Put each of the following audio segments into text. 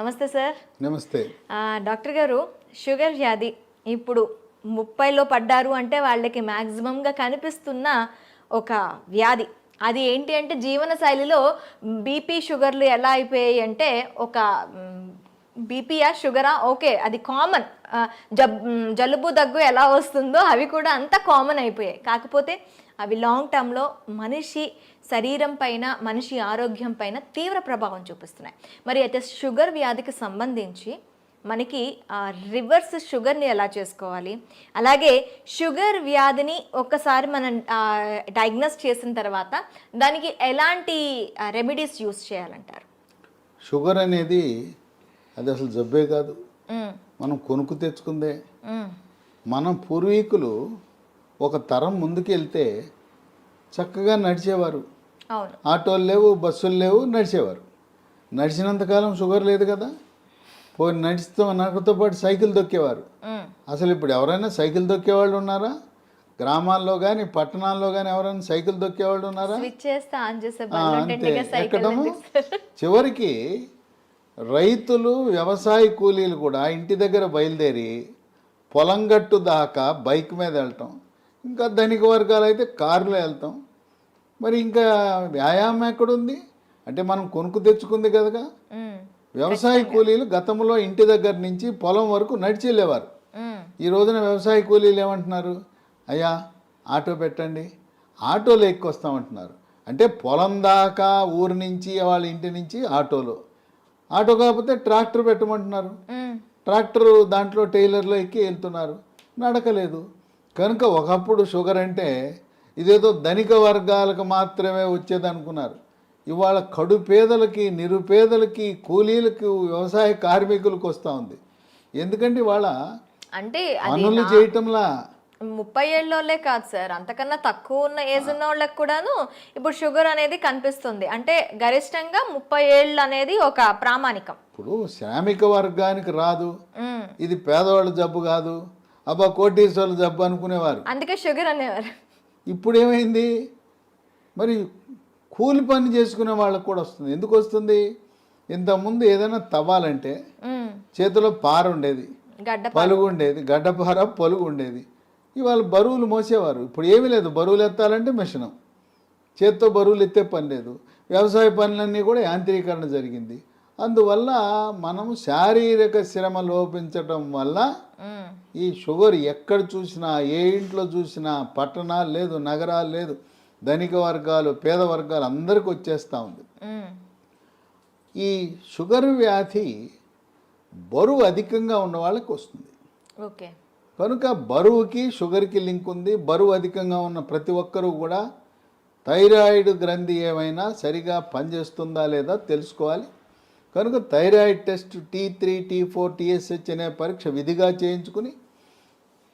నమస్తే సార్. నమస్తే. డాక్టర్ గారు, షుగర్ వ్యాధి ఇప్పుడు 30లో పడ్డారు అంటే వాళ్ళకి మ్యాక్సిమంగా కనిపిస్తున్న ఒక వ్యాధి. అది ఏంటి అంటే జీవన శైలిలో బీపీ షుగర్లు ఎలా అయిపోయాయి అంటే ఒక బీపీయా షుగరా ఓకే అది కామన్. జలుబు దగ్గు ఎలా వస్తుందో అవి కూడా అంత కామన్ అయిపోయాయి. కాకపోతే అవి లాంగ్ టర్మ్లో మనిషి శరీరం పైన మనిషి ఆరోగ్యం పైన తీవ్ర ప్రభావం చూపిస్తున్నాయి. మరి అయితే షుగర్ వ్యాధికి సంబంధించి మనకి రివర్స్ షుగర్ని ఎలా చేసుకోవాలి, అలాగే షుగర్ వ్యాధిని ఒక్కసారి మనం డయాగ్నోస్ చేసిన తర్వాత దానికి ఎలాంటి రెమెడీస్ యూస్ చేయాలంటారు? షుగర్ అనేది అది అసలు జబ్బే కాదు, మనం కొనుక్కు తెచ్చుకుందే. మనం పూర్వీకులు ఒక తరం ముందుకెళ్తే చక్కగా నడిచేవారు. ఆటోలు లేవు, బస్సులు లేవు, నడిచేవారు. నడిచినంతకాలం షుగర్ లేదు కదా. పోయి నడితో పాటు సైకిల్ దొక్కేవారు. అసలు ఇప్పుడు ఎవరైనా సైకిల్ దొక్కేవాళ్ళు ఉన్నారా? గ్రామాల్లో కానీ పట్టణాల్లో కానీ ఎవరైనా సైకిల్ దొక్కేవాళ్ళు ఉన్నారా? అంతే, ఎక్కడము. చివరికి రైతులు వ్యవసాయ కూలీలు కూడా ఇంటి దగ్గర బయలుదేరి పొలం గట్టు దాకా బైక్ మీద వెళ్ళటం, ఇంకా ధనిక వర్గాలు అయితే కారులో వెళ్తాం. మరి ఇంకా వ్యాయామం ఎక్కడుంది అంటే మనం కొనుక్కు తెచ్చుకుంది కదా. వ్యవసాయ కూలీలు గతంలో ఇంటి దగ్గర నుంచి పొలం వరకు నడిచి వెళ్ళేవారు. ఈ రోజున వ్యవసాయ కూలీలు ఏమంటున్నారు? అయ్యా ఆటో పెట్టండి, ఆటోలో ఎక్కొస్తామంటున్నారు. అంటే పొలం దాకా ఊరి నుంచి వాళ్ళ ఇంటి నుంచి ఆటోలో, ఆటో కాకపోతే ట్రాక్టర్ పెట్టమంటున్నారు. ట్రాక్టర్ దాంట్లో టైలర్లో ఎక్కి వెళ్తున్నారు, నడకలేదు. కనుక ఒకప్పుడు షుగర్ అంటే ఇదేదో ధనిక వర్గాలకు మాత్రమే వచ్చేది అనుకున్నారు. ఇవాళ కడు పేదలకి, నిరుపేదలకి, కూలీలకు, వ్యవసాయ కార్మికులకు వస్తూ ఉంది. ఎందుకంటే ఇవాళ అంటే పనులు చేయటంలా 30 ఏళ్ళోళ్ళే కాదు సార్, అంతకన్నా తక్కువ ఉన్న ఏజ్ ఉన్న వాళ్ళకి కూడాను ఇప్పుడు షుగర్ అనేది కనిపిస్తుంది. అంటే గరిష్టంగా 30 ఏళ్ళు అనేది ఒక ప్రామాణికం. ఇప్పుడు శ్రామిక వర్గానికి రాదు, ఇది పేదవాళ్ళ జబ్బు కాదు, అబ్బా కోటీశ్వర్ల జబ్బు అనుకునేవారు, అందుకే షుగర్ అనేవారు. ఇప్పుడు ఏమైంది? మరి కూలి పని చేసుకునే వాళ్ళకు కూడా వస్తుంది. ఎందుకు వస్తుంది? ఇంతకుముందు ఏదైనా తవ్వాలంటే చేతిలో పార ఉండేది, పలుగు ఉండేది, గడ్డపార పలుగు ఉండేది. ఇవాళ బరువులు మోసేవారు. ఇప్పుడు ఏమీ లేదు, బరువులు ఎత్తాలంటే మిషను, చేత్తో బరువులు ఎత్తే పని లేదు. వ్యవసాయ పనులన్నీ కూడా యాంత్రీకరణ జరిగింది. అందువల్ల మనం శారీరక శ్రమ లోపించటం వల్ల ఈ షుగర్ ఎక్కడ చూసినా, ఏ ఇంట్లో చూసినా, పట్టణాలు లేదు, నగరాలు లేదు, ధనిక వర్గాలు, పేద వర్గాలు అందరికి వచ్చేస్తూ ఉంది. ఈ షుగర్ వ్యాధి బరువు అధికంగా ఉన్న వాళ్ళకి వస్తుంది. ఓకే, కనుక బరువుకి షుగర్కి లింక్ ఉంది. బరువు అధికంగా ఉన్న ప్రతి ఒక్కరూ కూడా థైరాయిడ్ గ్రంథి ఏమైనా సరిగా పనిచేస్తుందా లేదా తెలుసుకోవాలి. కనుక thyroid test T3, T4, TSH అనే పరీక్ష విధిగా చేయించుకుని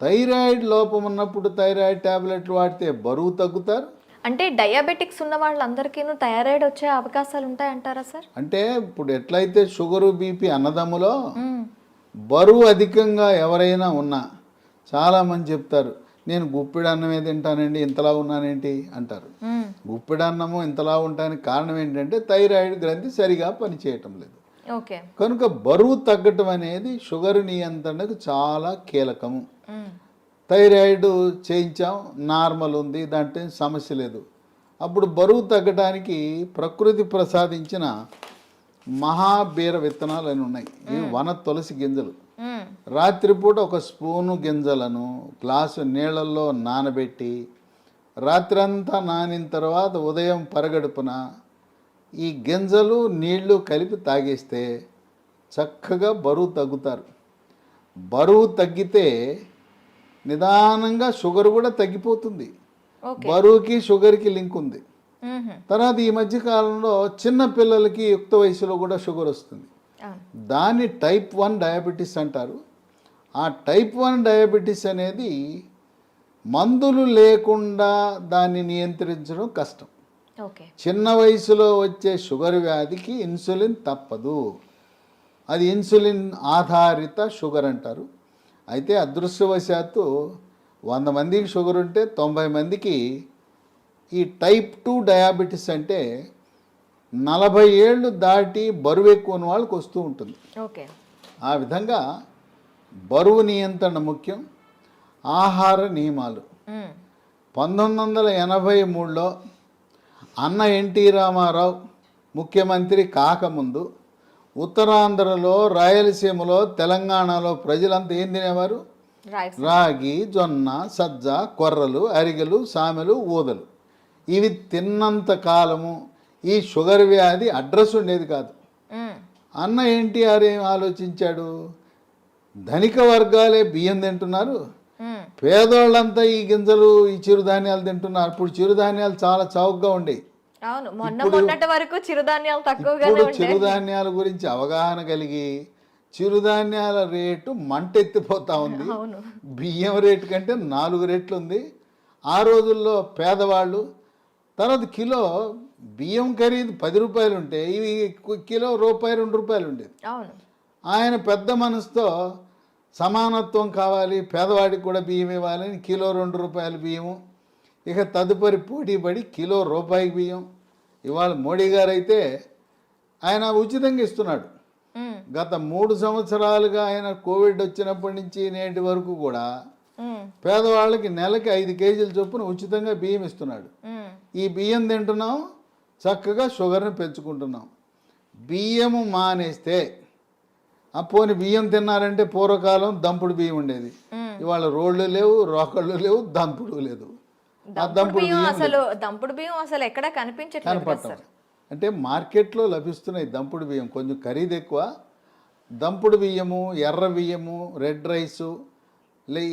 థైరాయిడ్ లోపం ఉన్నప్పుడు థైరాయిడ్ ట్యాబ్లెట్లు వాడితే బరువు తగ్గుతారు. అంటే డయాబెటిక్స్ ఉన్న వాళ్ళందరికీ థైరాయిడ్ వచ్చే అవకాశాలు ఉంటాయంటారా సార్? అంటే ఇప్పుడు ఎట్లయితే షుగరు, బీపీ అన్నదమ్ములో బరువు అధికంగా ఎవరైనా ఉన్నా చాలామంది చెప్తారు, నేను గుప్పిడి అన్నమే తింటానండి, ఇంతలా ఉన్నానేంటి అంటారు. గుప్పిడి అన్నము ఇంతలా ఉండడానికి కారణం ఏంటంటే థైరాయిడ్ గ్రంథి సరిగా పనిచేయటం లేదు. కనుక బరువు తగ్గటం అనేది షుగర్ నియంత్రణకు చాలా కీలకము. థైరాయిడ్ చేయించాం, నార్మల్ ఉంది, దాంట్లో సమస్య లేదు. అప్పుడు బరువు తగ్గడానికి ప్రకృతి ప్రసాదించిన మహాబీర విత్తనాలు అని ఉన్నాయి. ఇవి వన తులసి గింజలు. రాత్రిపూట ఒక స్పూను గింజలను గ్లాసు నీళ్ళల్లో నానబెట్టి రాత్రంతా నానిన తర్వాత ఉదయం పరగడుపున ఈ గింజలు నీళ్లు కలిపి తాగేస్తే చక్కగా బరువు తగ్గుతారు. బరువు తగ్గితే నిదానంగా షుగర్ కూడా తగ్గిపోతుంది. బరువుకి షుగర్కి లింక్ ఉంది. తర్వాత ఈ మధ్య కాలంలో చిన్న పిల్లలకి యుక్త వయసులో కూడా షుగర్ వస్తుంది. దాన్ని టైప్ 1 డయాబెటీస్ అంటారు. ఆ టైప్ 1 డయాబెటీస్ అనేది మందులు లేకుండా దాన్ని నియంత్రించడం కష్టం. చిన్న వయసులో వచ్చే షుగర్ వ్యాధికి ఇన్సులిన్ తప్పదు. అది ఇన్సులిన్ ఆధారిత షుగర్ అంటారు. అయితే అదృష్టవశాత్తు 100 మందికి షుగర్ ఉంటే 90 మందికి ఈ టైప్ 2 డయాబెటీస్ అంటే 40 ఏళ్ళు దాటి బరువు ఎక్కువ ఉన్న వాళ్ళకి వస్తూ ఉంటుంది. ఓకే. ఆ విధంగా బరువు నియంత్రణ ముఖ్యం. ఆహార నియమాలు 1983లో అన్న ఎన్టీ రామారావు ముఖ్యమంత్రి కాకముందు ఉత్తరాంధ్రలో, రాయలసీమలో, తెలంగాణలో ప్రజలంతా ఏం తినేవారు? రాగి, జొన్న, సజ్జ, కొర్రలు, అరిగెలు, సామెలు, ఊదలు. ఇవి తిన్నంత కాలము ఈ షుగర్ వ్యాధి అడ్రస్ ఉండేది కాదు. అన్న ఎన్టీఆర్ ఏం ఆలోచించాడు? ధనిక వర్గాలే బియ్యం తింటున్నారు, పేదోళ్ళంతా ఈ గింజలు, ఈ చిరుధాన్యాలు తింటున్నారు. ఇప్పుడు చిరుధాన్యాలు చాలా చౌకగా ఉండేవి. అవును, మొన్నటి వరకు చిరుధాన్యాలు తక్కువగానే ఇప్పుడు ఉండేవి. చిరుధాన్యాల గురించి అవగాహన కలిగి చిరుధాన్యాల రేటు మంటెత్తిపోతా ఉంది. బియ్యం రేటు కంటే 4 రెట్లు ఉంది. ఆ రోజుల్లో పేదవాళ్ళు తర్వాత కిలో బియ్యం ఖరీదు 10 రూపాయలు ఉంటే ఇవి కిలో రూపాయి 2 రూపాయలు ఉండేది. ఆయన పెద్ద మనసుతో సమానత్వం కావాలి, పేదవాడికి కూడా బియ్యం ఇవ్వాలని కిలో 2 రూపాయల బియ్యము. ఇక తదుపరి పోటీ పడి కిలో రూపాయికి బియ్యం. ఇవాళ మోడీ గారు అయితే ఆయన ఉచితంగా ఇస్తున్నాడు. గత 3 సంవత్సరాలుగా ఆయన కోవిడ్ వచ్చినప్పటి నుంచి నేటి వరకు కూడా పేదవాళ్ళకి నెలకి 5 కేజీల చొప్పున ఉచితంగా బియ్యం ఇస్తున్నాడు. ఈ బియ్యం తింటున్నాం, చక్కగా షుగర్ని పెంచుకుంటున్నాం. బియ్యము మానేస్తే పోని బియ్యం తిన్నారంటే పూర్వకాలం దంపుడు బియ్యం ఉండేది. ఇవాళ రోడ్లు లేవు, రోకళ్ళు లేవు, దంపుడు లేదు. దంపుడు బియ్యం అసలు ఎక్కడ కనిపించట్లేదు. అంటే మార్కెట్లో లభిస్తున్నాయి దంపుడు బియ్యం, కొంచెం ఖరీదు ఎక్కువ. దంపుడు బియ్యము, ఎర్ర బియ్యము, రెడ్ రైసు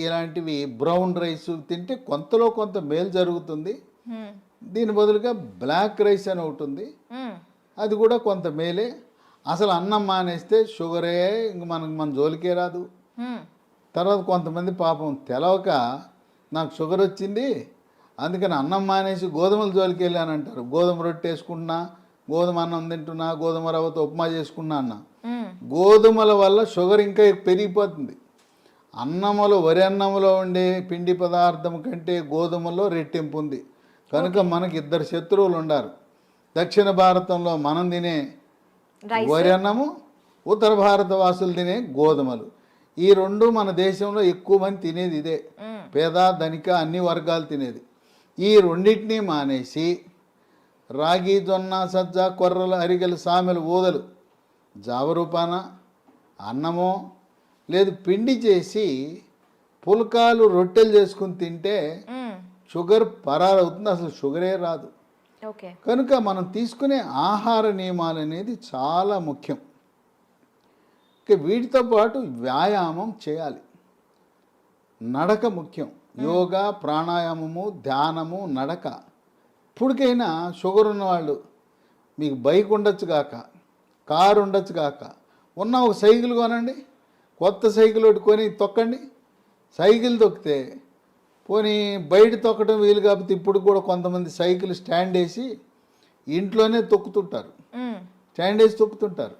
ఇలాంటివి, బ్రౌన్ రైసు తింటే కొంతలో కొంత మేలు జరుగుతుంది. దీని బదులుగా బ్లాక్ రైస్ అని ఒకటి ఉంది, అది కూడా కొంత మేలే. అసలు అన్నం మానేస్తే షుగరే ఇంక మన జోలికే రాదు. తర్వాత కొంతమంది పాపం తెలవక నాకు షుగర్ వచ్చింది అందుకని అన్నం మానేసి గోధుమల జోలికి వెళ్ళాను అంటారు. గోధుమ రొట్టె వేసుకుంటున్నా, గోధుమ అన్నం తింటున్నా, గోధుమ రవ్వతో ఉప్మా చేసుకున్నా అన్న. గోధుమల వల్ల షుగర్ ఇంకా పెరిగిపోతుంది. అన్నములో, వరి అన్నములో ఉండే పిండి పదార్థం కంటే గోధుమలో రెట్టింపు ఉంది. కనుక మనకి 2 శత్రువులు ఉండారు. దక్షిణ భారతంలో మనం తినే వరి అన్నము, ఉత్తర భారత వాసులు తినే గోధుమలు. ఈ 2 మన దేశంలో ఎక్కువ మంది తినేది ఇదే. పేద, ధనిక అన్ని వర్గాలు తినేది. ఈ రెండింటినీ మానేసి రాగి, జొన్న, సజ్జ, కొర్రలు, అరిగెలు, సామెలు, ఊదలు జావరూపాన అన్నమో లేదు పిండి చేసి పుల్కాలు, రొట్టెలు చేసుకుని తింటే షుగర్ పరారవుతుంది, అసలు షుగరే రాదు. కనుక మనం తీసుకునే ఆహార నియమాలు అనేది చాలా ముఖ్యం. వీటితో పాటు వ్యాయామం చేయాలి, నడక ముఖ్యం. యోగా, ప్రాణాయామము, ధ్యానము, నడక. ఇప్పటికైనా షుగర్ ఉన్నవాళ్ళు మీకు బైక్ ఉండొచ్చు కాక, కారు ఉండొచ్చు కాక, ఉన్న ఒక సైకిల్ కొనండి, కొత్త సైకిల్ ఒకటి కొని తొక్కండి. సైకిల్ తొక్కితే పోనీ బయట తొక్కడం వీలు కాకపోతే ఇప్పుడు కూడా కొంతమంది సైకిల్ స్టాండ్ వేసి ఇంట్లోనే తొక్కుతుంటారు, స్టాండ్ వేసి తొక్కుతుంటారు.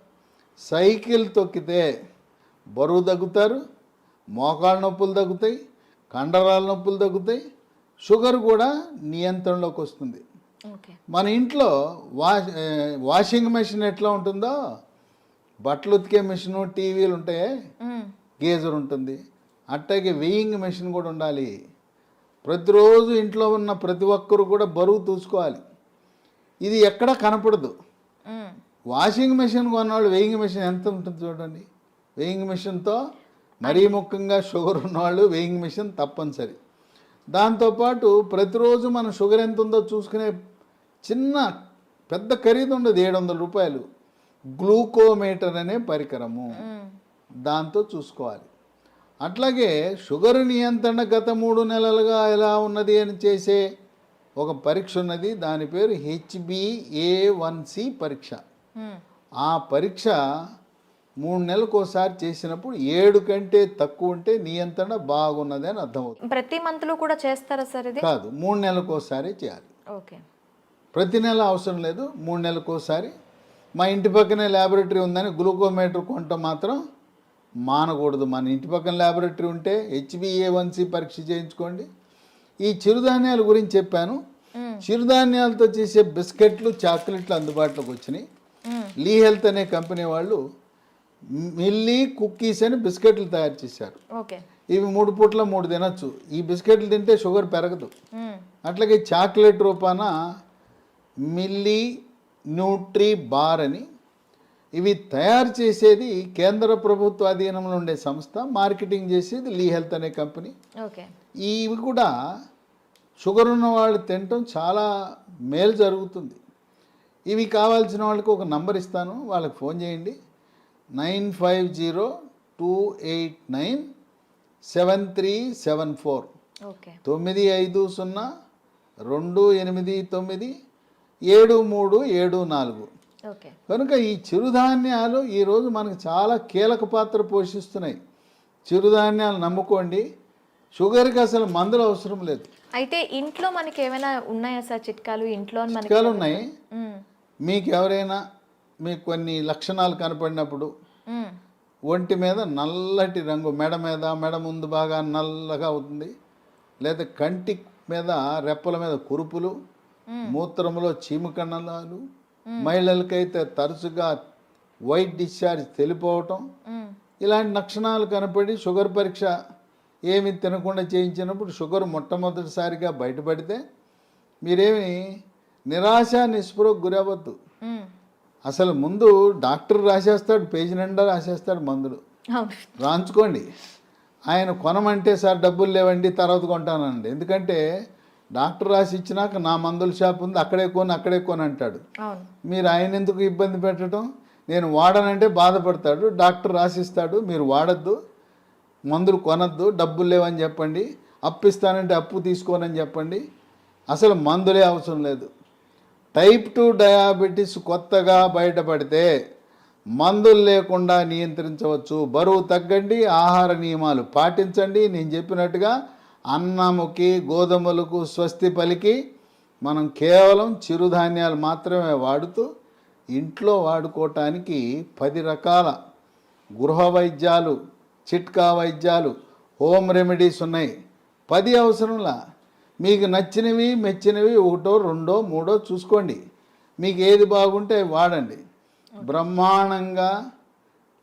సైకిల్ తొక్కితే బరువు తగ్గుతారు, మోకాళ్ళ నొప్పులు తగ్గుతాయి, కండరాల నొప్పులు తగ్గుతాయి, షుగర్ కూడా నియంత్రణలోకి వస్తుంది. మన ఇంట్లో వాషింగ్ మెషిన్ ఎట్లా ఉంటుందో, బట్టలు ఉతికే మెషిన్, టీవీలు ఉంటాయి, గేజర్ ఉంటుంది, అట్టాగే వెయింగ్ మెషిన్ కూడా ఉండాలి. ప్రతిరోజు ఇంట్లో ఉన్న ప్రతి ఒక్కరు కూడా బరువు చూసుకోవాలి. ఇది ఎక్కడా కనపడదు. వాషింగ్ మెషిన్ కొన్నవాళ్ళు వెయింగ్ మెషిన్ ఎంత ఉంటుంది చూడండి. వెయింగ్ మెషిన్తో మరీ ముఖ్యంగా షుగర్ ఉన్నవాళ్ళు వెయింగ్ మెషిన్ తప్పనిసరి. దాంతోపాటు ప్రతిరోజు మన షుగర్ ఎంత ఉందో చూసుకునే చిన్న పెద్ద ఖరీదు ఉండదు, 700 రూపాయలు, గ్లూకోమీటర్ అనే పరికరము, దాంతో చూసుకోవాలి. అట్లాగే షుగర్ నియంత్రణ గత 3 నెలలుగా ఎలా ఉన్నది అని చేసే ఒక పరీక్ష ఉన్నది. దాని పేరు HbA1c పరీక్ష. ఆ పరీక్ష 3 నెలలకు ఒకసారి చేసినప్పుడు 7 కంటే తక్కువ ఉంటే నియంత్రణ బాగున్నది అని అర్థమవుతుంది. ప్రతి మంత్లో కూడా చేస్తారా సార్ ఇది? కాదు, 3 నెలలకు ఒకసారి చేయాలి. ఓకే, ప్రతి నెల అవసరం లేదు, 3 నెలలకు ఒకసారి. మా ఇంటి పక్కనే ల్యాబొరేటరీ ఉందని గ్లూకోమీటర్ కొనటం మాత్రం మానకూడదు. మన ఇంటి పక్కన ల్యాబొరేటరీ ఉంటే HbA1c పరీక్ష చేయించుకోండి. ఈ చిరుధాన్యాల గురించి చెప్పాను. చిరుధాన్యాలతో చేసే బిస్కెట్లు చాక్లెట్లు అందుబాటులోకి వచ్చినాయి. లీ హెల్త్ అనే కంపెనీ వాళ్ళు మిల్లీ కుక్కీస్ అని బిస్కెట్లు తయారు చేశారు. ఓకే. ఇవి 3 పూట్ల 3 తినచ్చు. ఈ బిస్కెట్లు తింటే షుగర్ పెరగదు. అట్లాగే చాక్లెట్ రూపాన మిల్లీ న్యూట్రీ బార్ అని, ఇవి తయారు చేసేది కేంద్ర ప్రభుత్వ అధీనంలో ఉండే సంస్థ, మార్కెటింగ్ చేసేది లీ హెల్త్ అనే కంపెనీ. ఓకే. ఇవి కూడా షుగర్ ఉన్న వాళ్ళు తినటం చాలా మేలు జరుగుతుంది. ఇవి కావాల్సిన వాళ్ళకి ఒక నంబర్ ఇస్తాను, వాళ్ళకి ఫోన్ చేయండి. 9502897374. ఓకే. 9502897374. ఓకే. కనుక ఈ చిరుధాన్యాలు ఈరోజు మనకు చాలా కీలక పాత్ర పోషిస్తున్నాయి. చిరుధాన్యాలు నమ్ముకోండి, షుగర్కి అసలు మందులు అవసరం లేదు. అయితే ఇంట్లో మనకి ఏమైనా ఉన్నాయా సార్ చిట్కాలు? ఇంట్లో చిట్కాలు ఉన్నాయి. మీకు ఎవరైనా మీకు కొన్ని లక్షణాలు కనపడినప్పుడు ఒంటి మీద నల్లటి రంగు, మెడ ముందు బాగా నల్లగా అవుతుంది, లేదా కంటి మీద రెప్పల మీద కురుపులు, మూత్రంలో చీమకణాలు, మహిళలకైతే తరచుగా వైట్ డిశ్చార్జ్ తెలిపోవటం, ఇలాంటి లక్షణాలు కనపడి షుగర్ పరీక్ష ఏమి తినకుండా చేయించినప్పుడు షుగర్ మొట్టమొదటిసారిగా బయటపడితే మీరేమి నిరాశ నిస్పృహకు గురవద్దు. అసలు ముందు డాక్టర్ రాసేస్తాడు, పేజీ నిండా రాసేస్తాడు మందులు, రాంచుకోండి. ఆయన కొనమంటే సార్ డబ్బులు లేవండి తర్వాత కొంటానండి, ఎందుకంటే డాక్టర్ రాసి ఇచ్చినాక నా మందుల షాప్ ఉంది అక్కడే కొని అంటాడు. మీరు ఆయన ఎందుకు ఇబ్బంది పెట్టడం? నేను వాడనంటే బాధపడతాడు, డాక్టర్ రాసిస్తాడు, మీరు వాడద్దు, మందులు కొనద్దు, డబ్బులు లేవని చెప్పండి, అప్పు ఇస్తానంటే అప్పు తీసుకోనని చెప్పండి. అసలు మందులే అవసరం లేదు. టైప్ 2 డయాబెటీస్ కొత్తగా బయటపడితే మందులు లేకుండా నియంత్రించవచ్చు. బరువు తగ్గండి, ఆహార నియమాలు పాటించండి. నేను చెప్పినట్టుగా అన్నముకి గోధుమలకు స్వస్తి పలికి మనం కేవలం చిరుధాన్యాలు మాత్రమే వాడుతూ ఇంట్లో వాడుకోవటానికి 10 రకాల గృహ వైద్యాలు, చిట్కా వైద్యాలు, హోమ్ రెమెడీస్ ఉన్నాయి. 10 అవసరంలా. మీకు నచ్చినవి మెచ్చినవి 1, 2, 3 చూసుకోండి. మీకు ఏది బాగుంటే వాడండి. బ్రహ్మాండంగా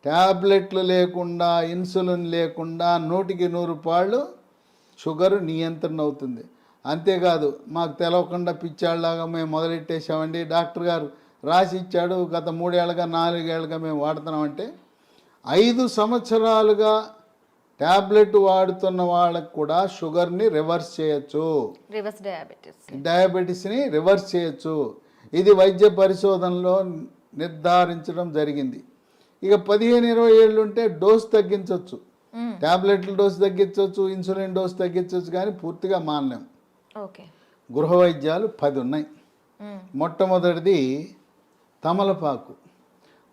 ట్యాబ్లెట్లు లేకుండా, ఇన్సులిన్ లేకుండా 100కి 100 పాళ్ళు షుగరు నియంత్రణ అవుతుంది. అంతేకాదు మాకు తెలవకుండా పిచ్చాళ్ళలాగా మేము మొదలెట్టేసామండి, డాక్టర్ గారు రాసి ఇచ్చాడు, గత 3 ఏళ్ళగా 4 ఏళ్ళగా మేము వాడుతున్నామంటే 5 సంవత్సరాలుగా ట్యాబ్లెట్ వాడుతున్న వాళ్ళకు కూడా షుగర్ని రివర్స్ చేయొచ్చు, డయాబెటీస్ని రివర్స్ చేయొచ్చు. ఇది వైద్య పరిశోధనలో నిర్ధారించడం జరిగింది. ఇక 15-20 ఏళ్ళు ఉంటే డోస్ తగ్గించవచ్చు, ట్యాబ్లెట్ల డోస్ తగ్గించవచ్చు, ఇన్సులిన్ డోస్ తగ్గించవచ్చు, కానీ పూర్తిగా మానలేం. గృహ వైద్యాలు 10 ఉన్నాయి. మొట్టమొదటిది తమలపాకు.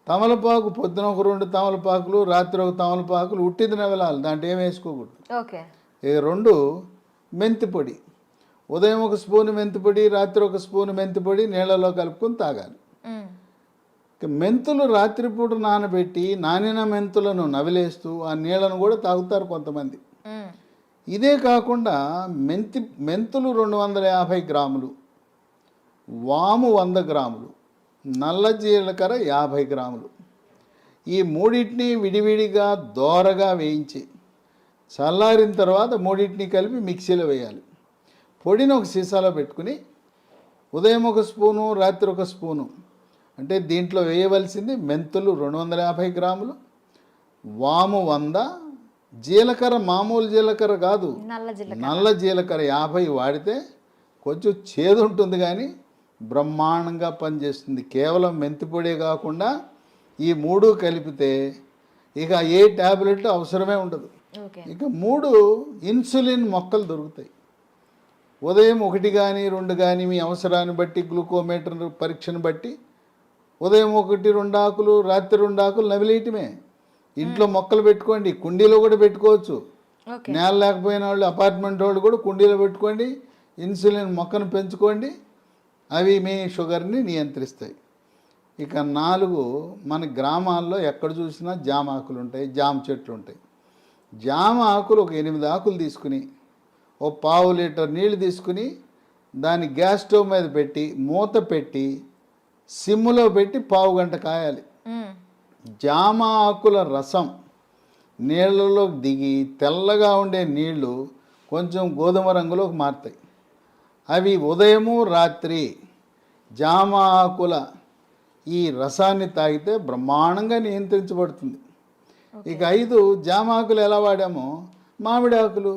తమలపాకు పొద్దున ఒక 2 తమలపాకులు, రాత్రి ఒక తమలపాకులు ఉట్టిది నవలాలి, దాంట్లో ఏం వేసుకోకూడదు. ఇక 2 మెంతిపొడి. ఉదయం 1 స్పూను మెంతిపొడి, రాత్రి 1 స్పూను మెంతిపొడి నీళ్ళలో కలుపుకొని తాగాలి. మెంతులు రాత్రిపూట నానబెట్టి నానిన మెంతులను నవిలేస్తూ ఆ నీళ్ళను కూడా తాగుతారు కొంతమంది. ఇదే కాకుండా మెంతులు 250 గ్రాములు, వాము 100 గ్రాములు, నల్ల జీలకర్ర 50 గ్రాములు, ఈ మూడింటిని విడివిడిగా దోరగా వేయించి చల్లారిన తర్వాత మూడింటిని కలిపి మిక్సీలో వేయాలి. పొడిని ఒక సీసాలో పెట్టుకుని ఉదయం 1 స్పూను, రాత్రి 1 స్పూను, అంటే దీంట్లో వేయవలసింది మెంతులు 250 గ్రాములు, వాము 100, జీలకర్ర మామూలు జీలకర్ర కాదు, నల్ల జీలకర్ర 50 వాడితే కొంచెం చేదు ఉంటుంది కానీ బ్రహ్మాండంగా పనిచేస్తుంది. కేవలం మెంతిపొడే కాకుండా ఈ 3 కలిపితే ఇక ఏ ట్యాబ్లెట్ అవసరమే ఉండదు. ఇక 3 ఇన్సులిన్ మొక్కలు దొరుకుతాయి. ఉదయం 1 కానీ 2 కానీ మీ అవసరాన్ని బట్టి గ్లూకోమీటర్ పరీక్షను బట్టి ఉదయం 1, 2 ఆకులు, రాత్రి 2 ఆకులు నవిలేయటమే. ఇంట్లో మొక్కలు పెట్టుకోండి, కుండీలో కూడా పెట్టుకోవచ్చు. నేల లేకపోయిన వాళ్ళు, అపార్ట్మెంట్ వాళ్ళు కూడా కుండీలో పెట్టుకోండి, ఇన్సులిన్ మొక్కను పెంచుకోండి, అవి మీ షుగర్ని నియంత్రిస్తాయి. ఇక 4 మన గ్రామాల్లో ఎక్కడ చూసినా జామ ఆకులు ఉంటాయి, జామ చెట్లు ఉంటాయి. జామ ఆకులు ఒక 8 ఆకులు తీసుకుని 1/4 లీటర్ నీళ్ళు తీసుకుని దాన్ని గ్యాస్ స్టవ్ మీద పెట్టి మూత పెట్టి సిమ్లో పెట్టి పావు గంట కాయాలి. జామ ఆకుల రసం నీళ్ళలోకి దిగి తెల్లగా ఉండే నీళ్లు కొంచెం గోధుమ రంగులోకి మారుతాయి. అవి ఉదయము రాత్రి జామ ఆకుల ఈ రసాన్ని తాగితే బ్రహ్మాండంగా నియంత్రించబడుతుంది. ఇక 5 జామ ఆకులు ఎలా వాడామో మామిడి ఆకులు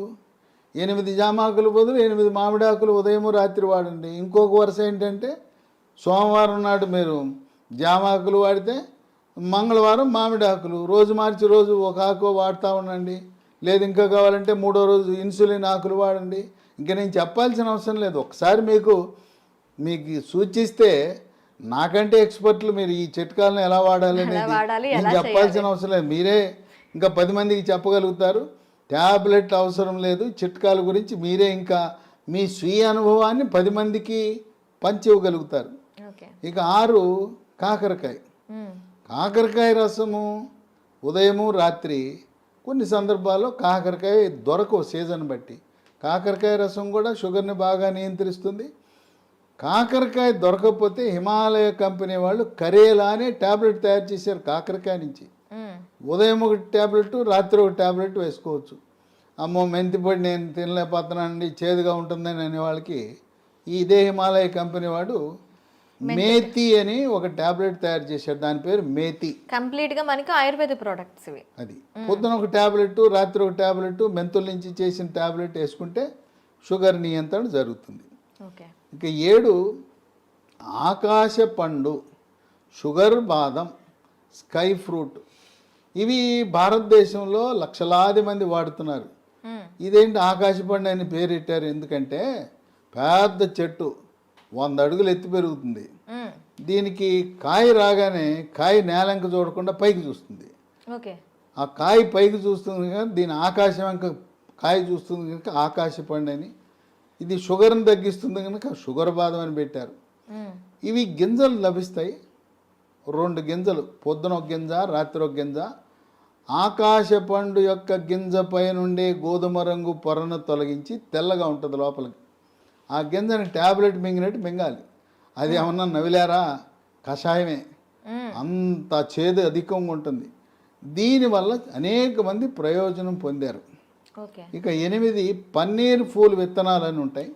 8 జామ ఆకులు బదులు 8 మామిడి ఆకులు ఉదయము రాత్రి వాడండి. ఇంకొక వరుస ఏంటంటే సోమవారం నాడు మీరు జామ ఆకులు వాడితే మంగళవారం మామిడి ఆకులు రోజు మార్చి రోజు ఒక ఆకు వాడుతూ ఉండండి. లేదు ఇంకా కావాలంటే 3వ రోజు ఇన్సులిన్ ఆకులు వాడండి. ఇంకా నేను చెప్పాల్సిన అవసరం లేదు. ఒకసారి మీకు సూచిస్తే నాకంటే ఎక్స్పర్ట్లు మీరు ఈ చిట్కాలను ఎలా వాడాలి అనేది నేను చెప్పాల్సిన అవసరం లేదు. మీరే ఇంకా 10 మందికి చెప్పగలుగుతారు. ట్యాబ్లెట్ అవసరం లేదు. చిట్కాల గురించి మీరే ఇంకా మీ స్వీయ అనుభవాన్ని 10 మందికి పంచి ఇవ్వగలుగుతారు. ఇక 6 కాకరకాయ. కాకరకాయ రసము ఉదయము రాత్రి కొన్ని సందర్భాల్లో కాకరకాయ దొరకవు సీజన్ బట్టి. కాకరకాయ రసం కూడా షుగర్ని బాగా నియంత్రిస్తుంది. కాకరకాయ దొరకకపోతే హిమాలయ కంపెనీ వాళ్ళు కరేలా అనే ట్యాబ్లెట్ తయారు చేశారు కాకరకాయ నుంచి. ఉదయం ఒక ట్యాబ్లెట్ రాత్రి ఒక ట్యాబ్లెట్ వేసుకోవచ్చు. అమ్మో మెంతిపొడి నేను తినలేకపోతున్నానండి చేదుగా ఉంటుందని అనే వాళ్ళకి ఇదే హిమాలయ కంపెనీ వాడు మేతి అని ఒక ట్యాబ్లెట్ తయారు చేశాడు. దాని పేరు మేతి. కంప్లీట్గా మనకి ఆయుర్వేద ప్రోడక్ట్స్ ఇవి. అది పొద్దున ఒక ట్యాబ్లెట్ రాత్రి ఒక ట్యాబ్లెట్ మెంతుల నుంచి చేసిన ట్యాబ్లెట్ వేసుకుంటే షుగర్ నియంత్రణ జరుగుతుంది. ఇక 7 ఆకాశ పండు, షుగర్ బాదం, స్కై ఫ్రూట్. ఇవి భారతదేశంలో లక్షలాది మంది వాడుతున్నారు. ఇదేంటి ఆకాశ పండు అని పేరెట్టారు ఎందుకంటే పెద్ద చెట్టు 100 అడుగులు ఎత్తి పెరుగుతుంది. దీనికి కాయ రాగానే కాయ నేలంక చూడకుండా పైకి చూస్తుంది. ఆ కాయ పైకి చూస్తుంది కనుక దీని ఆకాశం అంక కాయ చూస్తుంది కనుక ఆకాశ పండు అని. ఇది షుగర్ని తగ్గిస్తుంది కనుక షుగర్ బాదం అని పెట్టారు. ఇవి గింజలు లభిస్తాయి. 2 గింజలు, పొద్దున ఒక గింజ రాత్రి ఒక గింజ. ఆకాశ పండు యొక్క గింజ పై నుండి గోధుమ రంగు పొరను తొలగించి తెల్లగా ఉంటుంది లోపలికి. ఆ గింజని ట్యాబ్లెట్ మింగినట్టు మింగాలి. అది ఏమన్నా నవిలారా కషాయమే, అంత చేదు అధికంగా ఉంటుంది. దీనివల్ల అనేక మంది ప్రయోజనం పొందారు. ఇక 8 పన్నీర్ పూలు విత్తనాలు అని ఉంటాయి.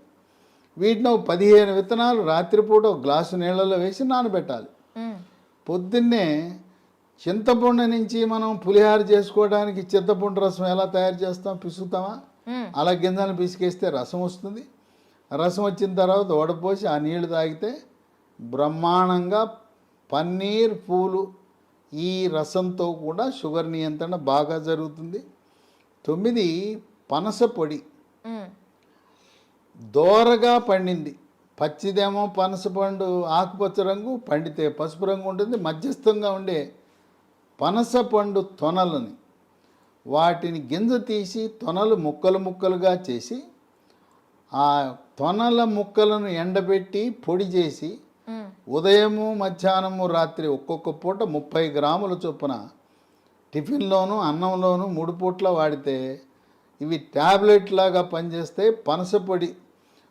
వీటిని 15 విత్తనాలు రాత్రిపూట ఒక గ్లాసు నీళ్ళలో వేసి నానబెట్టాలి. పొద్దున్నే చింతపండు నుంచి మనం పులిహార చేసుకోవడానికి చింతపండు రసం ఎలా తయారు చేస్తాం, పిసుకుతామా? అలా గింజలను పిసికేస్తే రసం వస్తుంది. రసం వచ్చిన తర్వాత వడపోసి ఆ నీళ్లు తాగితే బ్రహ్మాండంగా పన్నీర్ పూలు ఈ రసంతో కూడా షుగర్ నియంత్రణ బాగా జరుగుతుంది. 9 పనస పొడి. దోరగా పండింది. పచ్చిదేమో పనస పండు ఆకుపచ్చ రంగు, పండితే పసుపు రంగు ఉంటుంది. మధ్యస్థంగా ఉండే పనస పండు తొనలని వాటిని గింజ తీసి తొనలు ముక్కలు ముక్కలుగా చేసి ఆ తొనల ముక్కలను ఎండబెట్టి పొడి చేసి ఉదయము మధ్యాహ్నము రాత్రి ఒక్కొక్క పూట 30 గ్రాముల చొప్పున టిఫిన్లోను అన్నంలోను 3 పూట్ల వాడితే ఇవి ట్యాబ్లెట్ లాగా పనిచేస్తే పనస పొడి.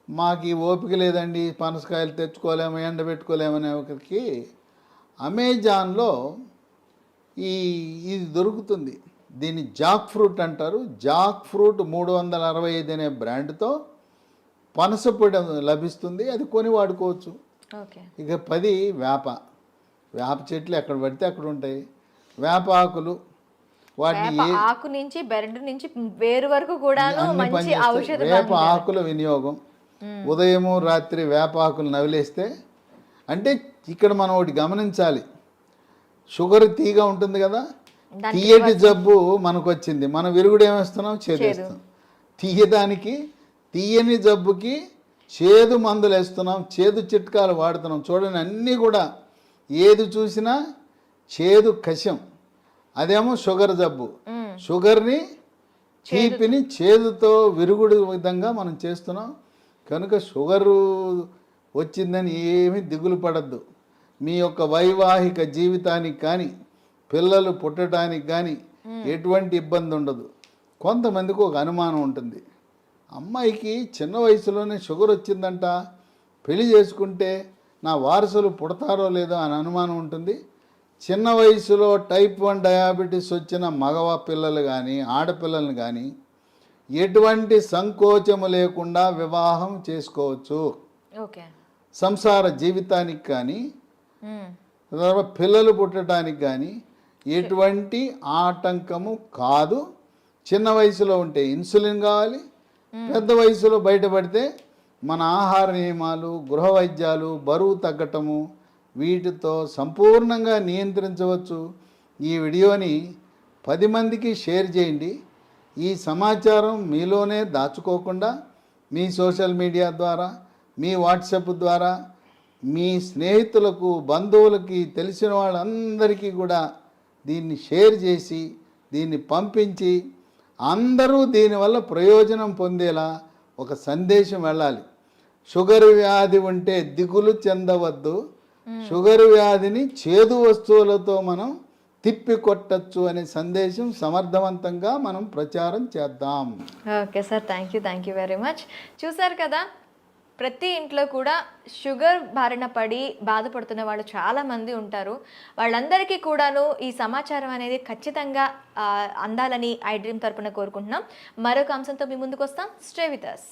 మాకు ఈ ఓపిక లేదండి, పనసకాయలు తెచ్చుకోలేము, ఎండబెట్టుకోలేమనే ఒకరికి అమెజాన్లో ఇది దొరుకుతుంది. దీన్ని జాక్ ఫ్రూట్ అంటారు. జాక్ ఫ్రూట్ 365 అనే బ్రాండ్తో పనస పొడి లభిస్తుంది. అది కొని వాడుకోవచ్చు. ఇక 10 వేప చెట్లు ఎక్కడ పడితే అక్కడ ఉంటాయి. వేప ఆకులు, వాటిని ఆకు నుంచి బెరడు నుంచి వేరు వరకు కూడా మంచి ఔషధ. వేప ఆకుల వినియోగం ఉదయము రాత్రి వేప ఆకులు నవిలేస్తే, అంటే ఇక్కడ మనం ఒకటి గమనించాలి. షుగర్ తీగా ఉంటుంది కదా, తీయటి జబ్బు మనకు వచ్చింది, మనం విరుగుడు ఏమేస్తున్నాం, చేదేస్తున్నాం. తీయడానికి తీయని జబ్బుకి చేదు మందులు వేస్తున్నాం, చేదు చిట్కాలు వాడుతున్నాం. చూడండి అన్నీ కూడా ఏది చూసినా చేదు కషం. అదేమో షుగర్ జబ్బు. షుగర్ని తీపిని చేదుతో విరుగుడు విధంగా మనం చేస్తున్నాం. కనుక షుగరు వచ్చిందని ఏమీ దిగులు పడద్దు. మీ యొక్క వైవాహిక జీవితానికి కానీ పిల్లలు పుట్టడానికి కానీ ఎటువంటి ఇబ్బంది ఉండదు. కొంతమందికి ఒక అనుమానం ఉంటుంది, అమ్మాయికి చిన్న వయసులోనే షుగర్ వచ్చిందంట, పెళ్లి చేసుకుంటే నా వారసులు పుడతారో లేదో అని అనుమానం ఉంటుంది. చిన్న వయసులో టైప్ 1 డయాబెటీస్ వచ్చిన మగవ పిల్లలు కానీ ఆడపిల్లలను కానీ ఎటువంటి సంకోచము లేకుండా వివాహం చేసుకోవచ్చు. ఓకే. సంసార జీవితానికి కానీ తర్వాత పిల్లలు పుట్టడానికి కానీ ఎటువంటి ఆటంకము కాదు. చిన్న వయసులో ఉంటే ఇన్సులిన్ కావాలి, పెద్ద వయసులో బయటపడితే మన ఆహార నియమాలు, గృహ వైద్యాలు, బరువు తగ్గటము వీటితో సంపూర్ణంగా నియంత్రించవచ్చు. ఈ వీడియోని 10 మందికి షేర్ చేయండి. ఈ సమాచారం మీలోనే దాచుకోకుండా మీ సోషల్ మీడియా ద్వారా, మీ వాట్సాప్ ద్వారా, మీ స్నేహితులకు, బంధువులకి, తెలిసిన వాళ్ళందరికీ కూడా దీన్ని షేర్ చేసి దీన్ని పంపించి అందరూ దీనివల్ల ప్రయోజనం పొందేలా ఒక సందేశం వెళ్ళాలి. షుగర్ వ్యాధి ఉంటే దిగులు చెందవద్దు, షుగర్ వ్యాధిని చేదు వస్తువులతో మనం తిప్పికొట్టచ్చు అనే సందేశం సమర్థవంతంగా మనం ప్రచారం చేద్దాం. Okay sir, thank you very much. చూసారు కదా, ప్రతి ఇంట్లో కూడా షుగర్ బారిన పడి బాధపడుతున్న వాళ్ళు చాలామంది ఉంటారు. వాళ్ళందరికీ కూడాను ఈ సమాచారం అనేది ఖచ్చితంగా అందాలని ఐ డ్రీమ్ తరపున కోరుకుంటున్నాం. మరొక అంశంతో మీ ముందుకు వస్తాం. Stay with us.